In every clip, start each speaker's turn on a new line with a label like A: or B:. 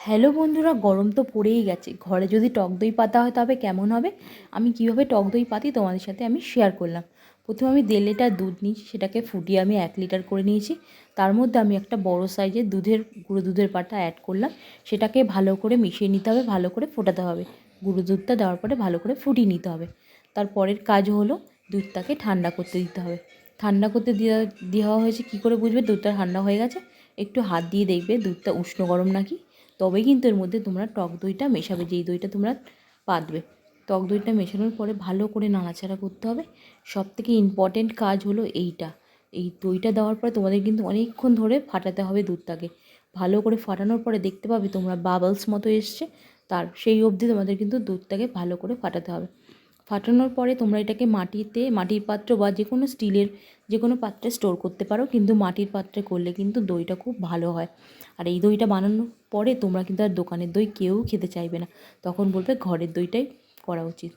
A: Hello বন্ধুরা, গরম তো পড়েই গেছে। ঘরে যদি টক দই পাতা হয় তবে কেমন হবে? আমি কিভাবে টক দই পাতি তোমাদের সাথে আমি শেয়ার করলাম। প্রথমে আমি 1.5 লিটার দুধ নিয়েছি, সেটাকে ফুটিয়ে আমি 1 লিটার করে নিয়েছি। তার মধ্যে আমি একটা বড় সাইজের গুঁড়ো দুধের পাতা অ্যাড করলাম। সেটাকে ভালো করে মিশিয়ে নিতে হবে, ভালো করে ফোটাতে হবে। গুঁড়ো দুধটা দেওয়ার পরে ভালো করে ফুটিয়ে নিতে হবে। তারপরের কাজ হলো দুধটাকে ঠান্ডা করতে দিতে হবে। ঠান্ডা করতে দেওয়া হয়েছে, কী করে বুঝবে দুধটা ঠান্ডা হয়ে গেছে? একটু হাত দিয়ে দেখবে দুধটা উষ্ণ গরম নাকি। তবেই কিন্তু এর মধ্যে তোমরা টক দইটা মেশাবে, যেই দইটা তোমরা পাতবে। টক দইটা মেশানোর পরে ভালো করে নাড়াচাড়া করতে হবে। সবথেকে ইম্পর্ট্যান্ট কাজ হলো এইটা। এই দইটা দেওয়ার পরে তোমাদের কিন্তু অনেকক্ষণ ধরে ফাটাতে হবে দুধটাকে। ভালো করে ফাটানোর পরে দেখতে পাবে তোমরা বাবলস মতো এসছে, সেই অবধি তোমাদের কিন্তু দুধটাকে ভালো করে ফাটাতে হবে। ফাটানোর পরে তোমরা এটাকে মাটির পাত্র বা যে কোনো স্টিলের যে কোনো পাত্রে স্টোর করতে পারো, কিন্তু মাটির পাত্রে করলে কিন্তু দইটা খুব ভালো হয়। আর এই দইটা বানানোর পরে তোমরা কিন্তু আর দোকানের দই কেউ খেতে চাইবে না, তখন বলবে ঘরের দইটাই করা উচিত।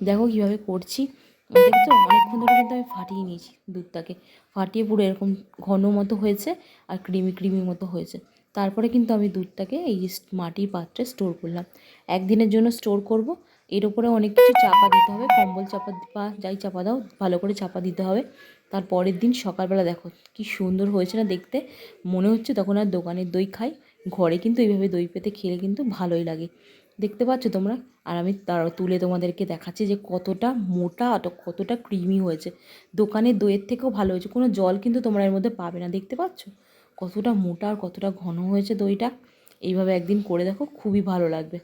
A: দেখো কীভাবে করছি, দেখছো অনেকক্ষণ ধরে কিন্তু আমি ফাটিয়ে নিয়েছি দুধটাকে। ফাটিয়ে পুরো এরকম ঘন মতো হয়েছে আর ক্রিমি ক্রিমি মতো হয়েছে। তারপরে কিন্তু আমি দুধটাকে এই মাটির পাত্রে স্টোর করলাম। একদিনের জন্য স্টোর করব। এর ওপরে অনেক কিছু চাপা দিতে হবে, কম্বল চাপা বা যাই চাপা দাও, ভালো করে চাপা দিতে হবে। তার পরের দিন সকালবেলা দেখো কি সুন্দর হয়েছে না দেখতে। মনে হচ্ছে তখন আর দোকানের দই খাই, ঘরে কিন্তু এইভাবে দই পেতে খেলে কিন্তু ভালোই লাগে। দেখতে পাচ্ছ তোমরা? আর আমি তার তুলে তোমাদেরকে দেখাচ্ছি যে কতটা মোটা আর কতটা ক্রিমি হয়েছে। দোকানের দইয়ের থেকেও ভালো হয়েছে, কোনো জল কিন্তু তোমরা এর মধ্যে পাবে না। দেখতে পাচ্ছ কতটা মোটা আর কতটা ঘন হয়েছে দইটা? এইভাবে একদিন করে দেখো, খুবই ভালো লাগবে।